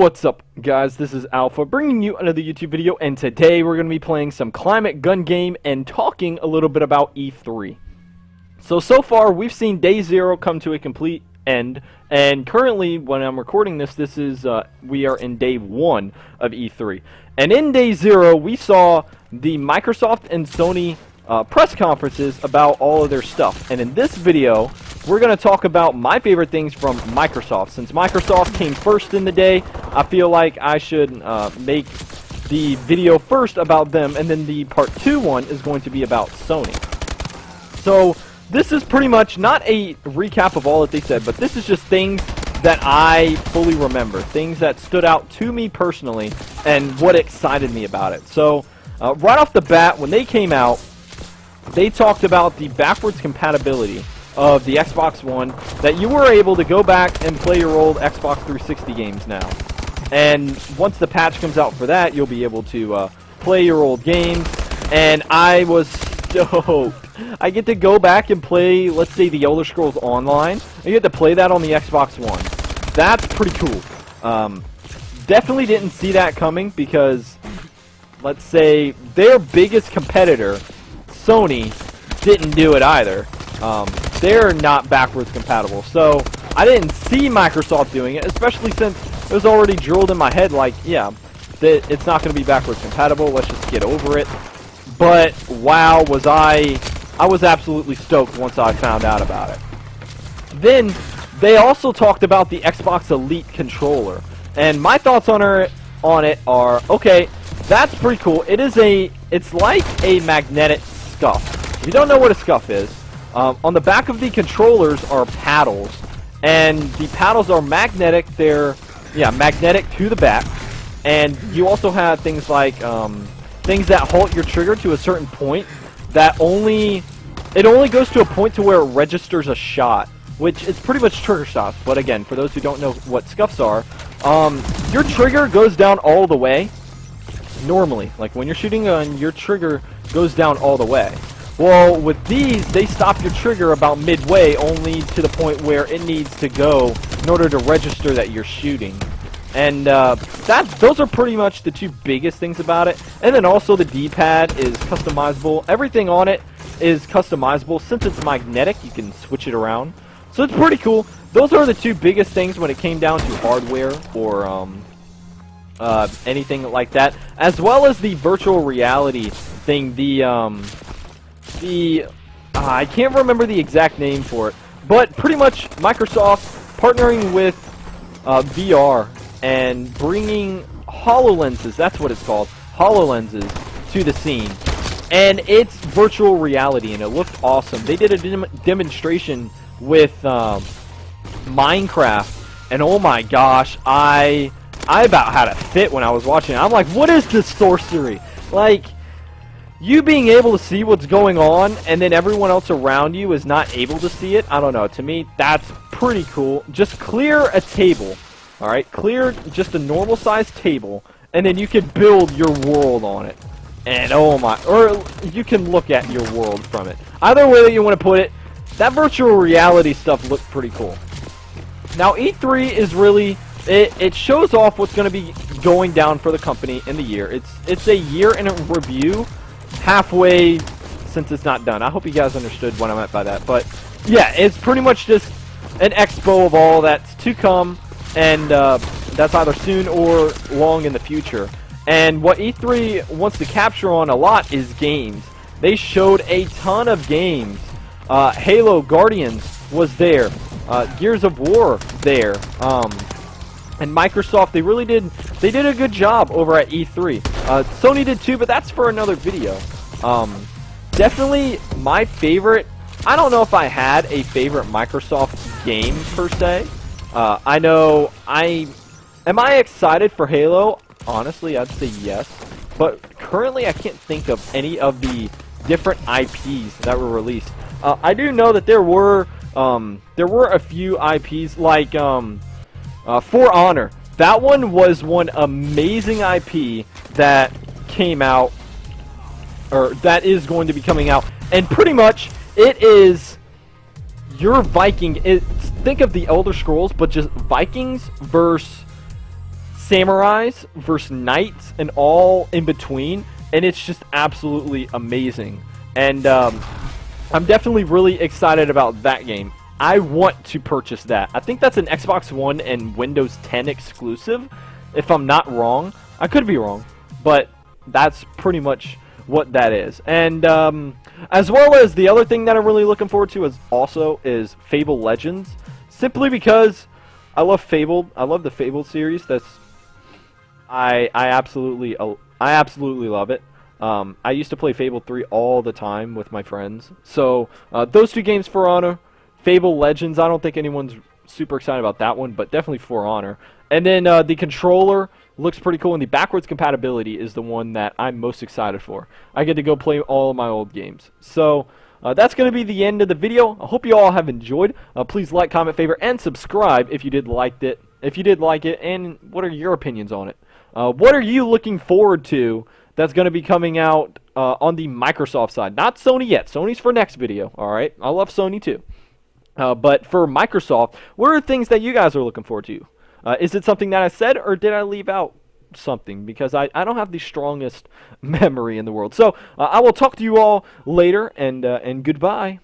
What's up, guys? This is Alpha bringing you another YouTube video, and today we're going to be playing some Climate Gun Game and talking a little bit about E3. So far we've seen Day 0 come to a complete end, and currently when I'm recording this, we are in Day 1 of E3. And in Day 0 we saw the Microsoft and Sony press conferences about all of their stuff, and in this video we're going to talk about my favorite things from Microsoft. Since Microsoft came first in the day, I feel like I should make the video first about them, and then the part 2 one is going to be about Sony. So this is pretty much not a recap of all that they said, but this is just things that I fully remember, things that stood out to me personally and what excited me about it. So right off the bat, when they came out, they talked about the backwards compatibility of the Xbox One, that you were able to go back and play your old Xbox 360 games now. And once the patch comes out for that, you'll be able to play your old games. And I was stoked. I get to go back and play, let's say, the Elder Scrolls Online. I get to play that on the Xbox One. That's pretty cool. Definitely didn't see that coming because, let's say, their biggest competitor, Sony, didn't do it either. They're not backwards compatible, so I didn't see Microsoft doing it, especially since it was already drilled in my head, like, yeah, that it's not going to be backwards compatible, let's just get over it. But wow, was I was absolutely stoked once I found out about it. Then they also talked about the Xbox Elite controller, and my thoughts on it are, okay, that's pretty cool. It's like a magnetic scuff. If you don't know what a scuff is, on the back of the controllers are paddles, and the paddles are magnetic. They're, yeah, magnetic to the back, and you also have things like things that halt your trigger to a certain point. It only goes to a point to where it registers a shot, which is pretty much trigger shots. But again, for those who don't know what scuffs are, your trigger goes down all the way. Normally, like when you're shooting a gun, your trigger goes down all the way. Well, with these, they stop your trigger about midway, only to the point where it needs to go in order to register that you're shooting. And those are pretty much the two biggest things about it. And then also the D-pad is customizable. Everything on it is customizable. Since it's magnetic, you can switch it around. So it's pretty cool. Those are the two biggest things when it came down to hardware or anything like that. As well as the virtual reality thing, I can't remember the exact name for it, but pretty much Microsoft partnering with VR and bringing HoloLenses, that's what it's called, HoloLenses, to the scene. And it's virtual reality, and it looked awesome. They did a demonstration with Minecraft, and oh my gosh, I about had a fit when I was watching it. I'm like, what is this sorcery? Like, you being able to see what's going on, and then everyone else around you is not able to see it, I don't know, to me, that's pretty cool. Just clear a table, alright? Clear just a normal sized table, and then you can build your world on it. And oh my, or you can look at your world from it. Either way that you want to put it, that virtual reality stuff looked pretty cool. Now, E3 is really, it shows off what's going to be going down for the company in the year. It's a year in a review, halfway since it's not done. I hope you guys understood what I meant by that. But yeah, it's pretty much just an expo of all that's to come, and that's either soon or long in the future. And what E3 wants to capture on a lot is games. They showed a ton of games. Halo Guardians was there. Gears of War there. And Microsoft, they did a good job over at E3. Sony did too, but that's for another video. Definitely my favorite. I don't know if I had a favorite Microsoft game per se. I know am I excited for Halo? Honestly, I'd say yes. But currently I can't think of any of the different IPs that were released. I do know that there were a few IPs like For Honor. That one was one amazing IP that came out, or that is going to be coming out, and pretty much it is your Viking. Think of the Elder Scrolls, but just Vikings versus samurais versus knights and all in between, and it's just absolutely amazing. And I'm definitely really excited about that game. I want to purchase that. I think that's an Xbox One and Windows 10 exclusive, if I'm not wrong. I could be wrong, but that's pretty much what that is. And as well as the other thing that I'm really looking forward to is Fable Legends, simply because I love Fable. I love the Fable series. I absolutely love it. I used to play Fable 3 all the time with my friends. So those two games, For Honor, Fable Legends, I don't think anyone's super excited about that one, but definitely For Honor. And then the controller looks pretty cool, and the backwards compatibility is the one that I'm most excited for. I get to go play all of my old games. So that's going to be the end of the video. I hope you all have enjoyed. Please like, comment, favorite, and subscribe if you did like it. And what are your opinions on it? What are you looking forward to that's going to be coming out on the Microsoft side? Not Sony yet. Sony's for next video, alright? I love Sony too. But for Microsoft, what are things that you guys are looking forward to? Is it something that I said, or did I leave out something? Because I don't have the strongest memory in the world. So I will talk to you all later, and goodbye.